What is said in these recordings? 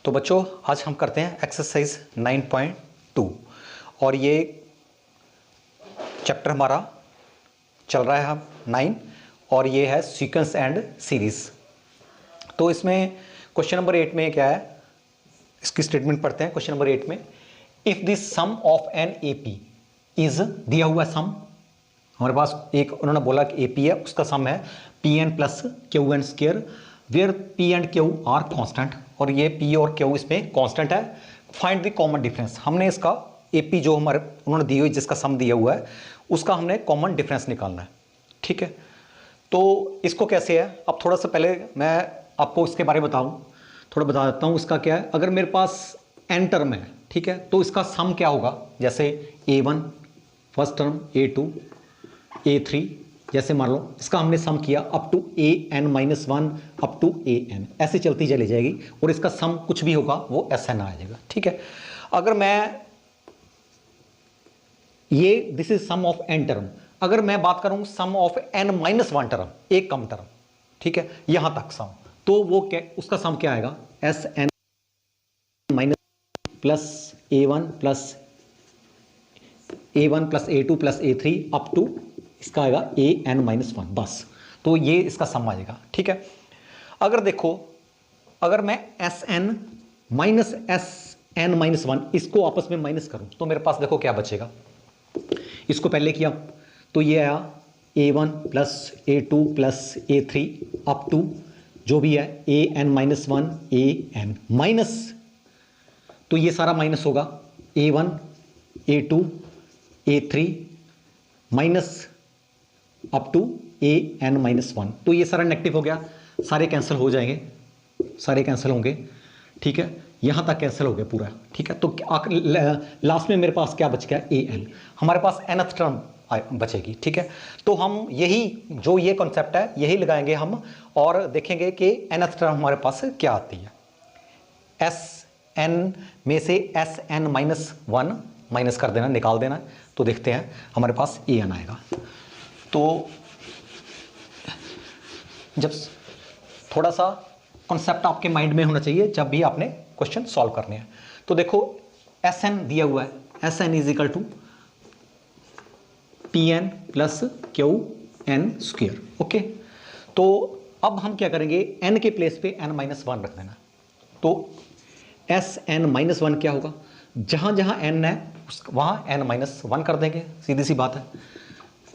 तो बच्चों आज हम करते हैं एक्सरसाइज 9.2 और ये चैप्टर हमारा चल रहा है हम 9 और ये है सीक्वेंस एंड सीरीज। तो इसमें क्वेश्चन नंबर 8 में क्या है, इसकी स्टेटमेंट पढ़ते हैं। क्वेश्चन नंबर 8 में if the sum of an AP is, दिया हुआ सम हमारे पास एक, उन्होंने बोला कि एपी है, उसका सम है P N plus Q N square where P and Q are constant, और ये पी और क्यू इसमें कांस्टेंट है। फाइंड द कॉमन डिफरेंस, हमने इसका एपी जो हमारे उन्होंने दी हुई जिसका सम दिया हुआ है उसका हमने कॉमन डिफरेंस निकालना है। ठीक है, तो इसको कैसे है, अब थोड़ा सा पहले मैं आपको इसके बारे में बताऊं, थोड़ा बता देता हूं इसका क्या है। अगर मेरे पास एन टर्म है, ठीक है, तो इसका सम क्या होगा, जैसे A1 first term, A2 A3, जैसे मान लो इसका हमने सम किया up to AN-1 up to AN, ऐसे चलती चली जाएगी और इसका सम कुछ भी होगा वो SN आ जाएगा। ठीक है, अगर मैं ये this is sum of N term, अगर मैं बात करूं सम ऑफ N-1 टर्म, एक कम टर्म, ठीक है, यहां तक सम, तो वो क्या, उसका सम क्या आएगा SN minus plus A1 plus A2 plus A3 up to इसका आएगा AN-1, बस। तो ये इसका सम आ जाएगा। ठीक है, अगर देखो, अगर मैं SN माइनस SN-1 इसको आपस में माइनस करूं तो मेरे पास देखो क्या बचेगा। इसको पहले किया तो ये आया A1 plus A2 plus A3 up to जो भी है AN-1 AN माइनस, तो ये सारा माइनस होगा A1 A2 A3 minus up to AN-1, तो ये सारा नेगेटिव हो गया, सारे कैंसिल हो जाएंगे, सारे कैंसिल होंगे। ठीक है, यहां तक कैंसिल हो गया पूरा। ठीक है, तो लास्ट में मेरे पास क्या बच गया AN, हमारे पास nth टर्म बचेगी। ठीक है, तो हम यही जो ये कॉन्सेप्ट है यही लगाएंगे हम और देखेंगे कि nth टर्म हमारे पास क्या आती है। SN में से SN-1 माइनस कर देना, निकाल देना, तो देखते हैं हमारे पास AN आएगा। तो जब थोड़ा सा कॉन्सेप्ट आपके माइंड में होना चाहिए जब भी आपने क्वेश्चन सॉल्व करने हैं। तो देखो SN दिया हुआ है, SN is equal to PN plus QN square. Okay, तो अब हम क्या करेंगे, n के प्लेस पे N-1 रख देना, तो SN-1 क्या होगा, जहां जहां n है वहां N-1 कर देंगे, सीधी सी बात है।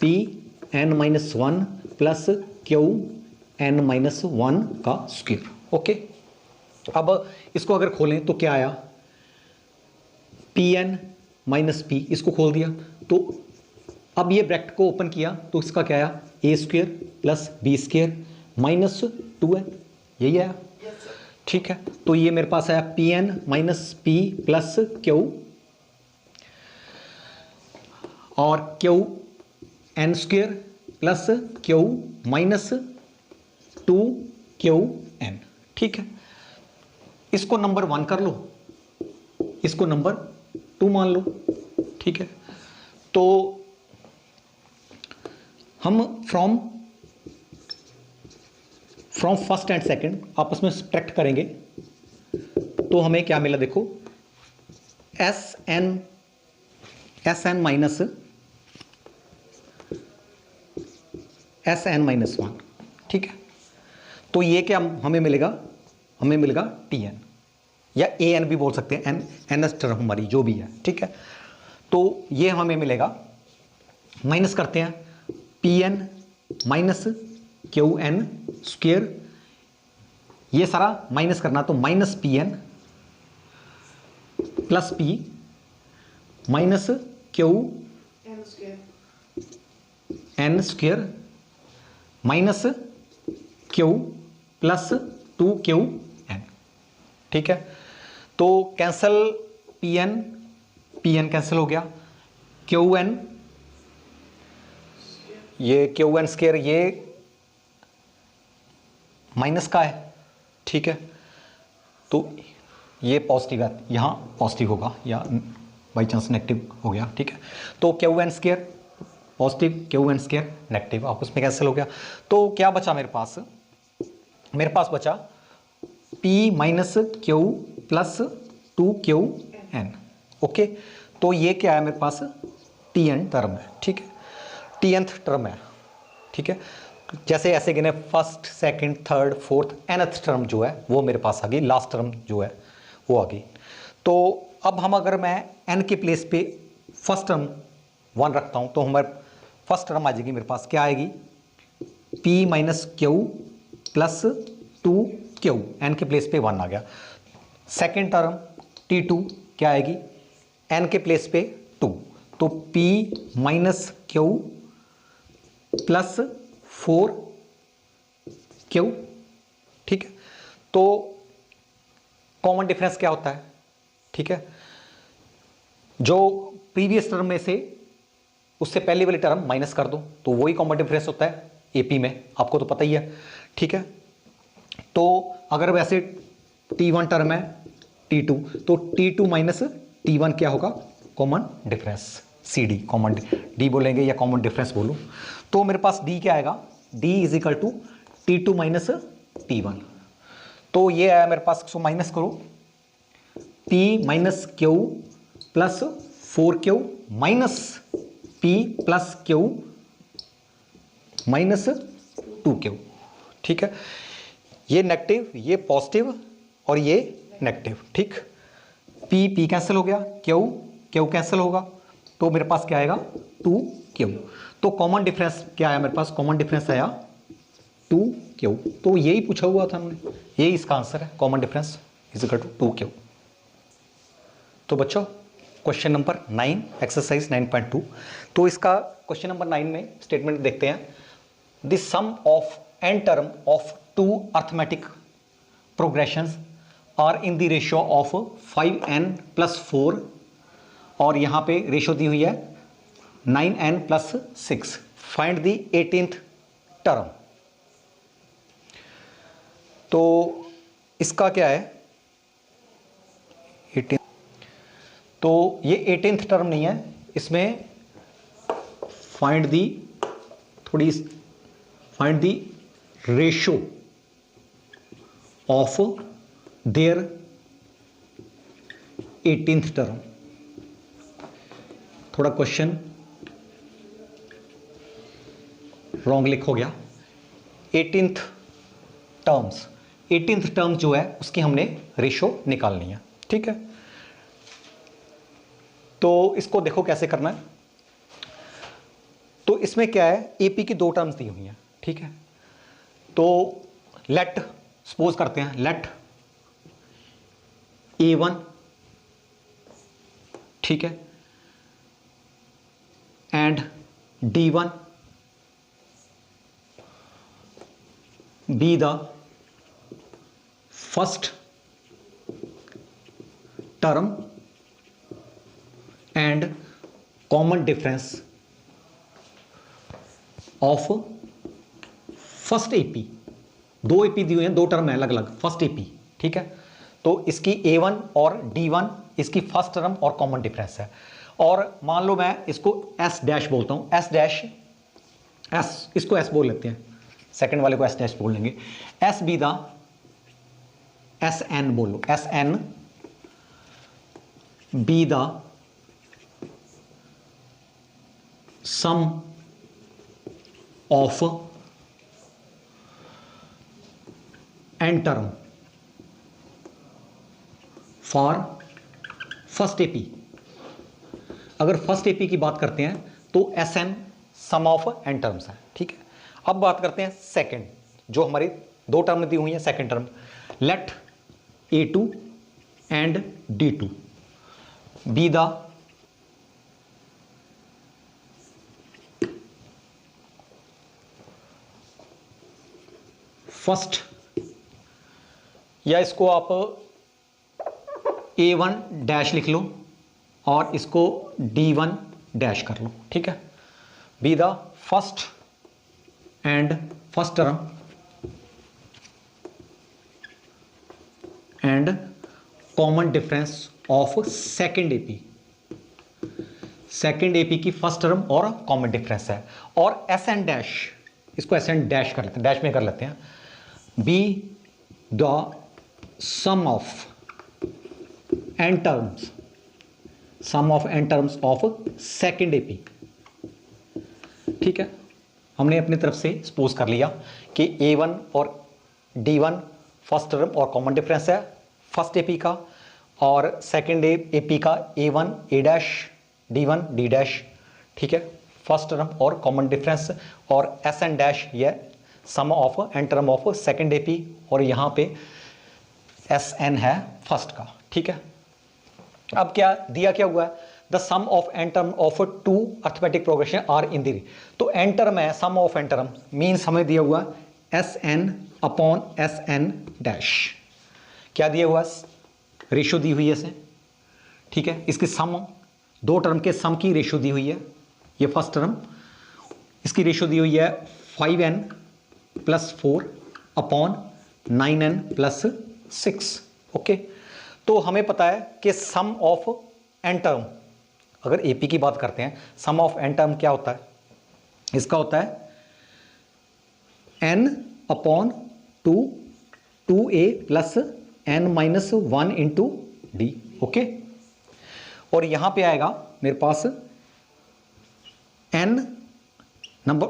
PN-1 प्लस QN-1 का स्क्वायर। ओके, अब इसको अगर खोलें तो क्या आया, PN माइनस P, इसको खोल दिया तो अब ये ब्रैकेट को ओपन किया तो इसका क्या आया A square plus B square minus 2n, यही आया। ठीक है, तो ये मेरे पास आया PN minus P plus Q और QN square plus Q minus 2QN। ठीक है, इसको नंबर 1 कर लो, इसको नंबर 2 मान लो। ठीक है, तो हम फ्रॉम फर्स्ट एंड सेकंड आपस में सब्ट्रैक्ट करेंगे तो हमें क्या मिला, देखो SN माइनस SN-1। ठीक है, तो ये क्या हमें मिलेगा, हमें मिलेगा TN या AN भी बोल सकते हैं, nth टर्म हमारी जो भी है। ठीक है, तो ये हमें मिलेगा, माइनस करते हैं PN माइनस QN स्क्वायर, ये सारा माइनस करना, तो minus PN plus P minus QN square minus Q plus 2QN। ठीक है, तो कैंसल PN कैंसिल हो गया, QN, ये QN स्क्वायर ये माइनस का है। ठीक है, तो ये पॉजिटिव है, यहाँ पॉजिटिव होगा या बाई चांस नेगेटिव हो गया। ठीक है, तो QN square positive, QN square negative, आपस में कैंसिल हो गया। तो क्या बचा मेरे पास, बचा P minus plus 2qn। Okay, तो ये क्या है मेरे पास, tn टर्म है, ठीक है, tnth टर्म है, ठीक है। जैसे ऐसे गिने first, second, third, fourth, nth term जो है वो मेरे पास आ गई, लास्ट टर्म जो है वो आ गई। तो अब हम अगर मैं n के प्लेस पे फर्स्ट टर्म 1 रखता हूँ तो हमारे फर्स्ट टर्म आ जाएगी मेरे पास, क्या आएगी, p minus Q plus 2q, n के प्लेस पे 1 आ गया। सेकेंड टर्म t2 क्या आएगी, n के प्लेस पे 2, तो p minus Q plus 4q, ठीक है। तो कॉमन डिफरेंस क्या होता है, ठीक है, जो प्रीवियस टर्म में से उससे पहले वाली टर्म माइनस कर दो तो वही कॉमन डिफरेंस होता है एपी में, आपको तो पता ही है, ठीक है। तो अगर वैसे t1 टर्म है t2, तो t2 माइनस t1 क्या होगा, common difference, CD common, D बोलेंगे या कॉमन डिफरेंस बोलो। तो मेरे पास D क्या आएगा, D is equal to T2 minus T1। तो ये आया मेरे पास, सो माइनस करो, P minus Q plus 4q minus P plus Q minus 2q, ठीक है। ये नेगेटिव, ये पॉजिटिव और ये नेगेटिव, ठीक। P कैंसिल हो गया, Q कैंसिल होगा, तो मेरे पास क्या आएगा, 2q। तो कॉमन डिफरेंस क्या आया मेरे पास, कॉमन डिफरेंस आया 2q। तो यही पूछा हुआ था हमने, यही इसका आंसर है, common difference is equal to 2q। तो बच्चों क्वेश्चन नंबर 9 एक्सरसाइज 9.2, तो इसका क्वेश्चन नंबर 9 में स्टेटमेंट देखते हैं, the sum of n term of 2 arithmetic progressions are in the ratio of 5n plus 4, और यहाँ पे रेशियो दी हुई है 9n plus 6, find the 18th term. तो इसका क्या है 18, तो ये 18th टर्म नहीं है, इसमें find the ratio of their 18th term. थोड़ा क्वेश्चन रॉन्ग लिख हो गया, 18th टर्म जो है उसकी हमने रेशियो निकालनी है, ठीक है। तो इसको देखो कैसे करना है। तो इसमें क्या है, एपी की 2 टर्म्स दी हुई हैं, ठीक है। तो लेट सपोज करते हैं, लेट A1, ठीक है, and D1 be the first term and common difference of first AP. 2 AP दी हुई हैं, 2 टर्म है अलग अलग, फर्स्ट एपी, ठीक है। तो इसकी A1 और D1 इसकी फर्स्ट टर्म और कॉमन डिफरेंस है। और मान लो मैं इसको S डैश बोलता हूं, S डैश, S इसको S बोल लेते हैं, सेकंड वाले को S डैश बोल लेंगे, S बी द SN बोलो, SN be the sum of n term for first AP. अगर फर्स्ट एपी की बात करते हैं तो SN sum of n terms है, ठीक है। अब बात करते हैं सेकंड, जो हमारी 2 टर्म दी हुई है, second term, let A2 and D2 be the first, या इसको आप A1 डैश लिख लो और इसको D1 डैश कर लो, ठीक है। Be the first and first term and common difference of second AP. Second AP की फर्स्ट टर्म और कॉमन डिफरेंस है। और SN डैश, इसको SN डैश कर लेते हैं, डैश में कर लेते हैं, be the sum of N terms, sum of N terms of second AP. ठीक है, हमने अपनी तरफ से सपोज कर लिया कि A1 और D1 फर्स्ट टर्म और कॉमन डिफरेंस है फर्स्ट एपी का, और सेकेंड एपी का A1 A dash D1 D dash. ठीक है, फर्स्ट टर्म और कॉमन डिफरेंस, और SN डैश ये sum of N term of second AP, और यहाँ पे SN है फर्स्ट का। ठीक है, अब क्या दिया, क्या हुआ है, the sum of N term of two arithmetic progression are in the. तो एन टर्म है, sum of N term means हमें दिया हुआ SN अपॉन SN डैश। क्या दिया हुआ, रेशो दी हुई है इसे। ठीक है, इसकी सम, दो टर्म के सम की रेशो दी हुई है, ये फर्स्ट टर्म, इसकी रेशो दी हुई है 5n plus 4 upon 9n plus 6। Okay, तो हमें पता है कि सम ऑफ एन टर्म, अगर एपी की बात करते हैं, सम ऑफ एन टर्म क्या होता है, इसका होता है n upon 2a plus n minus 1 into D. Okay, और यहां पे आएगा मेरे पास n नंबर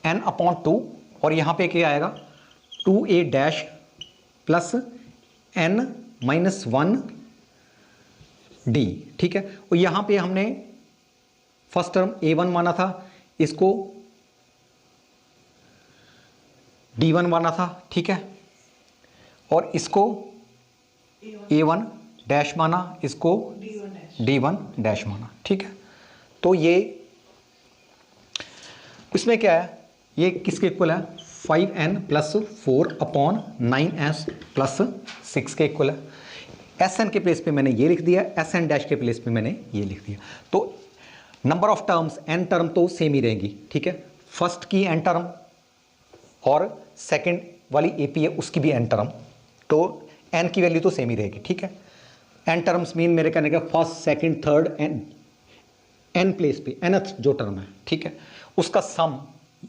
n अपॉन 2, और यहां पे क्या आएगा 2a dash plus n minus 1 D. ठीक है, और यहां पे हमने फर्स्ट टर्म A1 माना था, इसको D1 माना था। ठीक है, और इसको A1 डैश माना, इसको D1 डैश माना। ठीक है, तो ये इसमें क्या है, ये किसके इक्वल है, 5n plus 4 upon 9s plus 6 के इक्वल है। SN के प्लेस पे मैंने ये लिख दिया, SN डैश के प्लेस पे मैंने ये लिख दिया। तो number of terms, n term तो सेम ही रहेंगी। ठीक है, फर्स्ट की n टर्म और सेकंड वाली AP है उसकी भी n टर्म, तो n की वैल्यू तो सेम ही रहेगी। ठीक है, n टर्म्स मीन मेरे कहने का first second third n place पे nth जो टर्म है, ठीक है, उसका सम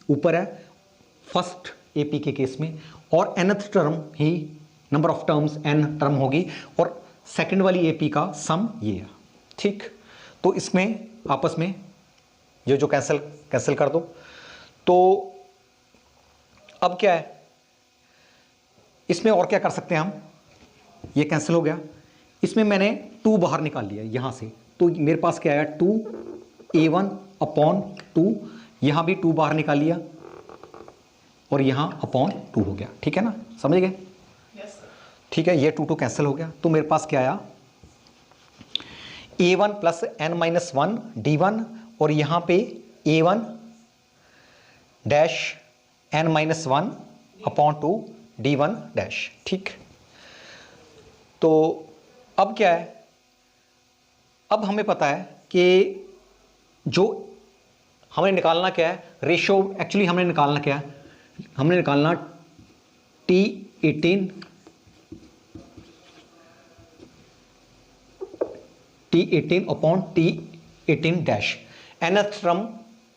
ऊपर है फर्स्ट AP के केस में, और nth term he number of terms n term होगी, और सेकंड वाली AP का सम ये है। ठीक, तो इसमें आपस में जो कैंसिल कर दो। तो अब क्या है, इसमें और क्या कर सकते हैं हम, ये कैंसिल हो गया, इसमें मैंने 2 बाहर निकाल लिया यहां से, तो मेरे पास क्या आया 2a1 अपॉन 2, यहां भी 2 बाहर निकाल लिया, और यहां अपॉन 2 हो गया। ठीक है ना, समझ गए? ठीक है, ये 2 कैंसिल हो गया, तो मेरे पास क्या आया a1 plus n minus 1 d1, और यहां पे a1 dash n minus 1 upon 2 d1 dash. ठीक, तो अब क्या है, अब हमें पता है कि जो हमें निकालना क्या है, रेशो, एक्चुअली हमने निकालना क्या है, हमने निकालना T18 upon T18 dash, nth term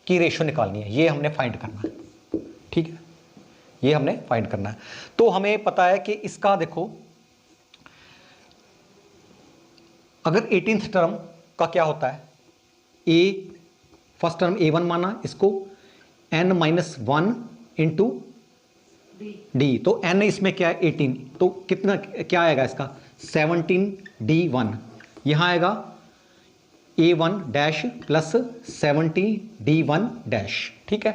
की रेशो निकालनी है, ये हमने फाइंड करना है। ठीक है, ये हमने फाइंड करना है। तो हमें पता है कि इसका देखो, अगर 18th टर्म का क्या होता है, फर्स्ट टर्म A1 माना, इसको n माइनस 1 इंटू डी, तो n इसमें क्या है 18, तो कितना क्या आएगा इसका 17d1, यहां आएगा A1 dash plus 70d1 dash. ठीक है,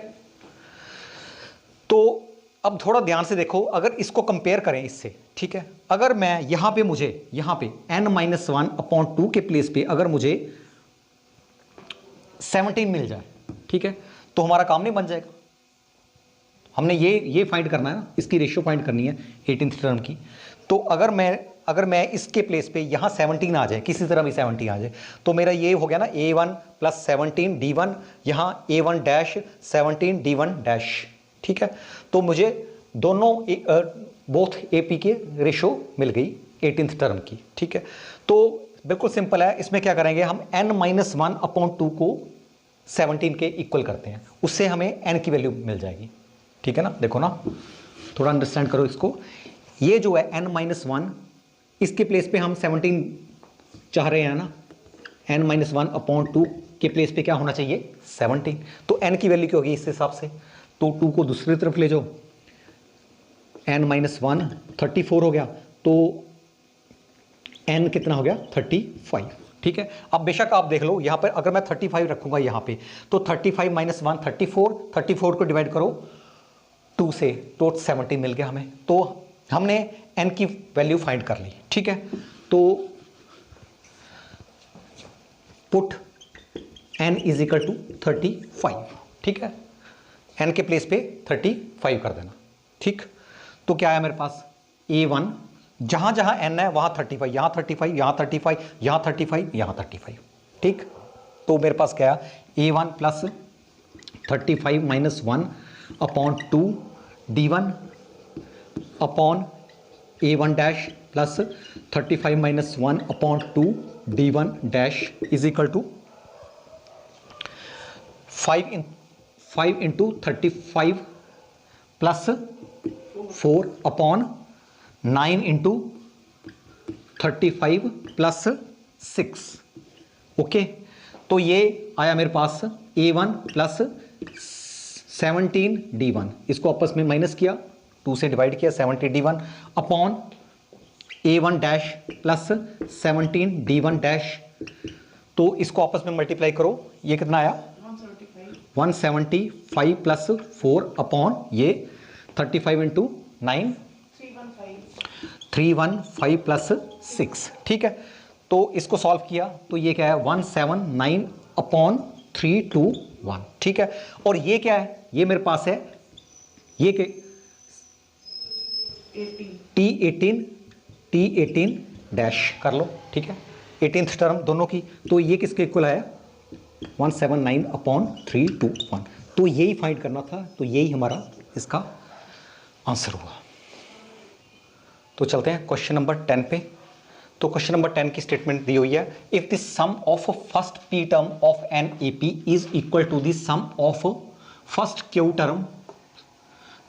तो अब थोड़ा ध्यान से देखो, अगर इसको कंपेयर करें इससे, ठीक है, अगर मैं यहां पे मुझे यहां पे n माइनस 1 अपॉन 2 के प्लेस पे अगर मुझे 17 मिल जाए, ठीक है, तो हमारा काम नहीं बन जाएगा। हमने ये फाइंड करना है ना, इसकी रेशियो फाइंड करनी है 18th टर्म की। तो अगर मैं इसके प्लेस पे यहाँ 17 आ जाए, किसी तरह भी 17 आ जाए, तो मेरा ये हो गया ना A1 प्लस 17 D1, यहाँ A1 डैश 17 D1 डैश। ठीक है, तो मुझे दोनों बोथ AP के रेशो मिल गई 18th टर्म की। ठीक है, तो बिल्कुल सिंपल है, इसमें क्या करेंगे हम n माइनस 1 अपॉन 2 को 17 के इक्वल करते हैं, उससे हमें n की वैल्यू मिल जाएगी। ठीक है ना, देखो ना, थोड़ा अंडरस्टैंड करो इसको, ये जो है n माइनस 1 इसके प्लेस पे हम 17 चाह रहे हैं ना, n-1/2 के प्लेस पे क्या होना चाहिए 17। तो n की वैल्यू क्या होगी इस हिसाब से, तो 2 को दूसरी तरफ ले जाओ, n-1 34 हो गया, तो n कितना हो गया 35। ठीक है, अब बेशक आप देख लो यहाँ पर अगर मैं 35 रखूंगा यहाँ पे, तो 35 - 1 34, 34 को डिवाइड करो 2 से तो 70 मिल गया हमें। तो हमने n की वैल्यू फाइंड कर ली। ठीक है, तो put n is equal to 35। ठीक है, n के प्लेस पे 35 कर देना। ठीक, तो क्या है मेरे पास a1, जहां जहां n है वहां 35, यहां 35, यहां 35, यहां 35, यहां 35। ठीक, तो मेरे पास क्या है a1 प्लस 35 - 1/2 d1 upon a1 dash plus 35 - 1/2 d1 डैश is equal to 5 into 35 plus 4 upon 9 into 35 plus 6। Okay, तो ये आया मेरे पास a1 प्लस 17 d1, इसको आपस में माइनस किया, 2 से डिवाइड किया 70 d1 upon a1 dash plus 17 d1 dash, तो इसको आपस में मल्टीप्लाई करो, ये कितना आया 175 प्लस 4 अपॉन ये 35 इंटू 9 315 प्लस 6। ठीक है, तो इसको सॉल्व किया तो ये क्या है 179 अपॉन 321। ठीक है, और ये क्या है, ये मेरे पास है ये क्या T18 डैश कर लो। ठीक है, 18th टर्म दोनों की, तो ये किसके इक्वल आया 179 अपॉन 321। तो यही फाइंड करना था, तो यही हमारा इसका आंसर हुआ। तो चलते हैं क्वेश्चन नंबर 10 पे। तो क्वेश्चन नंबर 10 की स्टेटमेंट दी हुई है, if the sum of first P term of an AP is equal to the sum of first Q term,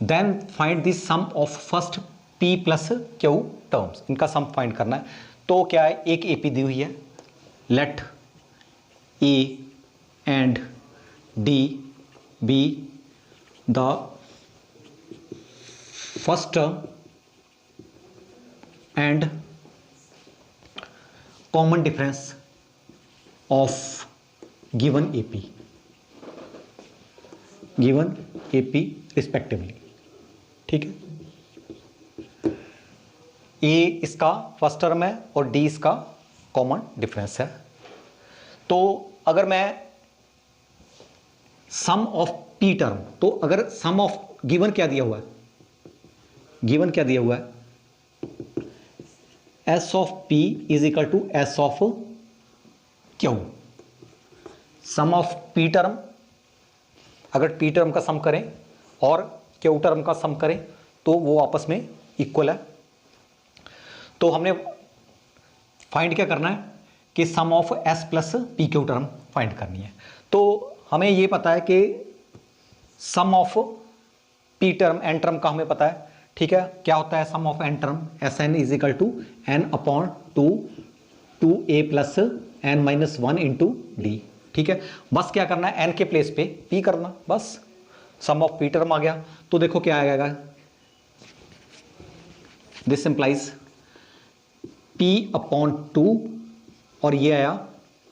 then find the sum of first P plus Q terms. इनका sum find करना है। तो क्या है, एक AP दी हुई है, let A and D be the first term and common difference of given AP respectively। ठीक है, A इसका फर्स्ट टर्म है और D इसका कॉमन डिफरेंस है। तो अगर मैं सम ऑफ P टर्म, तो अगर सम ऑफ गिवन क्या दिया हुआ है, गिवन क्या दिया हुआ है S of P is equal to S of Q। Sum of P term, अगर P टर्म का सम करें और Q टर्म का सम करें तो वो आपस में इक्वल है। तो हमने फाइंड क्या करना है कि sum of S plus p q term find करनी है। तो हमें ये पता है कि sum of P term n term का हमें पता है। ठीक है, क्या होता है sum of N term, S n is equal to n upon 2 plus n minus 1 into D. ठीक है, बस क्या करना है, एन के प्लेस पे पी करना, बस सम ऑफ पी टर्म आ गया। तो देखो क्या आएगा, दिस इंप्लाइज पी अपॉन 2 और ये आया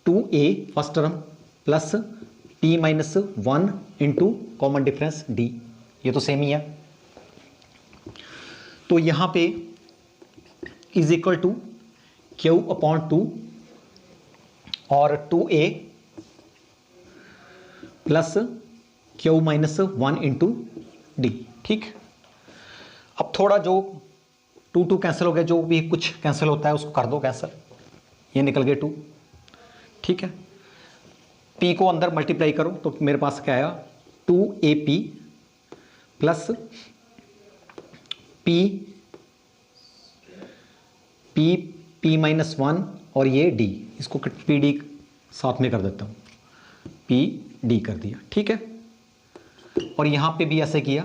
2a first term plus p minus 1 into common difference d, ये तो सेम ही है। तो यहां पे is equal to q upon 2 और 2a plus q minus 1 into D. ठीक, अब थोड़ा जो 2 कैंसिल हो गया, जो भी कुछ कैंसिल होता है उसको कर दो कैंसिल, ये निकल गए 2। ठीक है, p को अंदर मल्टीप्लाई करो तो मेरे पास क्या आया 2ap प्लस p माइनस 1 और ये d, इसको पी डी साथ में कर देता हूँ, पी डी कर दिया। ठीक है, और यहाँ पे भी ऐसे किया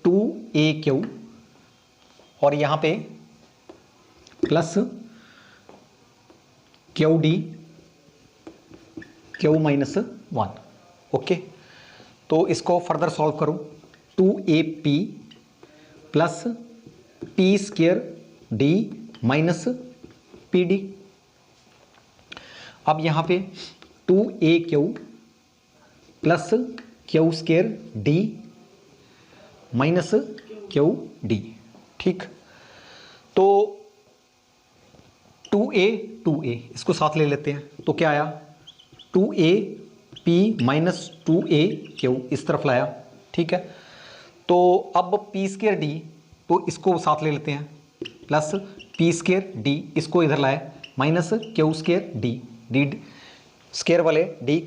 2aq और यहाँ पे plus Q D Q minus 1। Okay, तो इसको फर्दर सॉल्व करूं, 2AP plus P square D minus P D. अब यहां पे 2AQ plus Q square D minus Q D. ठीक, तो 2A इसको साथ ले लेते हैं, तो क्या आया 2AP माइनस 2AQ इस तरफ लाया। ठीक है, तो अब पी स्क्वेयर डी, तो इसको साथ ले लेते हैं, प्लस पी स्क्वेयर डी इसको इधर लाया minus Q square D, D square वाले डी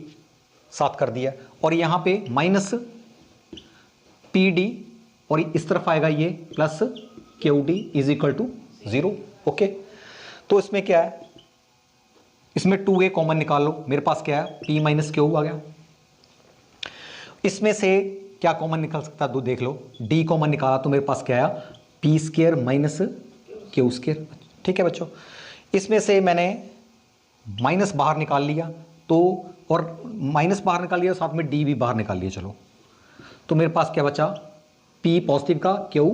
साथ कर दिया, और यहाँ पे माइनस पी डी और इस तरफ आएगा ये plus Q D is equal to 0। Okay, तो इसमें क्या है, इसमें 2A कॉमन निकाल लो, मेरे पास क्या है P माइनस क्यू आ गया। इसमें से क्या कॉमन निकल सकता है तो देख लो, D कॉमन निकाला तो मेरे पास क्या आया P square minus Q square. ठीक है बच्चों, इसमें से मैंने माइनस बाहर निकाल लिया, तो और माइनस बाहर निकाल लिया, साथ में D भी बाहर निकाल लिया। चलो, तो मेरे पास क्या बचा, P पॉजिटिव का क्यू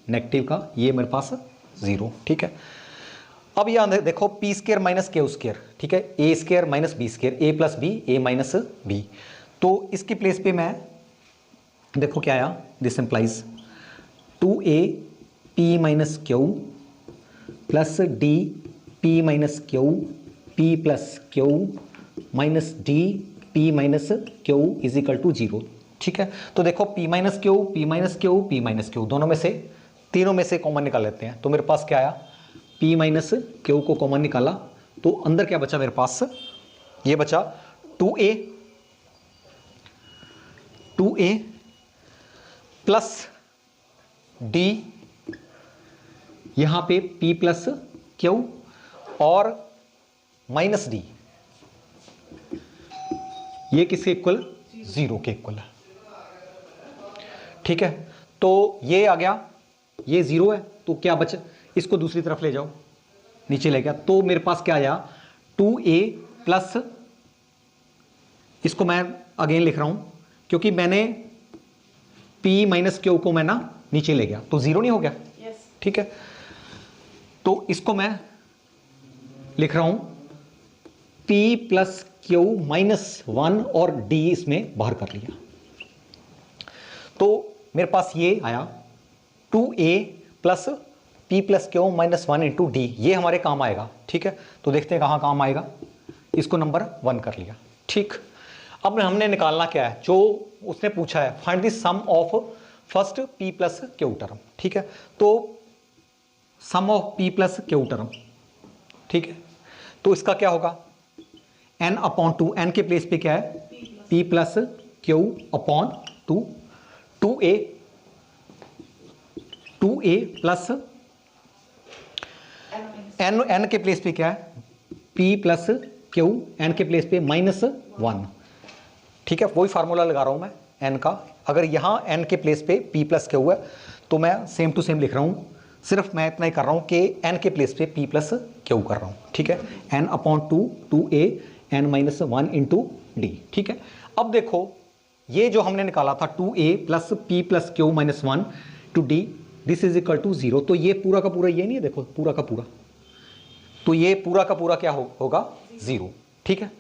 नेगेटिव का, ये मेरे पास 0। ठीक है, अब यहां देखो P square minus Q square. ठीक है, A square minus B square, A plus B A minus B. तो इसकी प्लेस पे मैं देखो क्या आया, this implies 2A P minus Q plus D P minus Q P plus Q minus D P minus Q is equal to 0। ठीक है, तो देखो P minus Q P minus Q P minus Q, दोनों में से तीनों में से कॉमन निकाल लेते हैं। तो मेरे पास क्या आया, P माइनस क्यू को कॉमन निकाला, तो अंदर क्या बचा मेरे पास, ये बचा 2A प्लस D, यहां पे P प्लस क्यू और माइनस D, ये किसके इक्वल, 0 के इक्वल है। ठीक है, तो ये आ गया, ये 0 है, तो क्या बचा, इसको दूसरी तरफ ले जाओ, नीचे ले गया, तो मेरे पास क्या आया 2A प्लस, इसको मैं अगेन लिख रहा हूं क्योंकि मैंने P माइनस क्यू को मैं ना नीचे ले गया, तो 0 नहीं हो गया। ठीक है, तो इसको मैं लिख रहा हूं P प्लस क्यू माइनस 1 और D इसमें बाहर कर लिया, तो मेरे पास ये आया 2A plus P plus Q minus 1 into D, ये हमारे काम आएगा। ठीक है, तो देखते हैं कहाँ काम आएगा, इसको नंबर 1 कर लिया। ठीक, अब हमने निकालना क्या है, जो उसने पूछा है, find the sum of first P plus q term. ठीक है, तो sum of P plus q term. ठीक है, तो इसका क्या होगा, n अपॉन 2, n के प्लेस पे क्या है P plus Q upon 2, 2A plus n के प्लेस पे क्या है P प्लस क्यू, n के प्लेस पे माइनस 1। ठीक है, वही फार्मूला लगा रहा हूं मैं n का, अगर यहां n के प्लेस पे P प्लस क्यू है तो मैं सेम टू सेम लिख रहा हूं, सिर्फ मैं इतना ही कर रहा हूं कि n के प्लेस पे P प्लस क्यू कर रहा हूं। ठीक है, n upon 2, 2A n minus 1 into D. ठीक है, अब देखो ये जो हमने निकाला था 2A plus P plus Q minus 1 to D, this is equal to 0, तो ये पूरा का पूरा, ये नहीं है देखो पूरा का पूरा, तो ये पूरा का पूरा क्या होगा 0। ठीक है,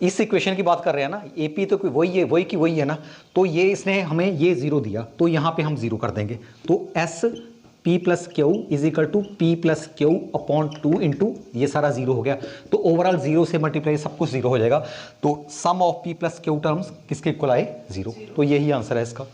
इस इक्वेशन की बात कर रहे हैं ना, AP तो कोई वही है, वही की वही है ना, तो ये इसने हमें ये 0 दिया, तो यहाँ पे हम 0 कर देंगे, तो S P plus Q is equal to P plus Q upon 2 into ये सारा 0 हो गया, तो ओवरऑल 0 से मल्टीप्लाई सब कुछ 0 हो जाएगा, तो sum of P plus Q terms किसके इक्वल आए 0, तो यही आंसर है इसका।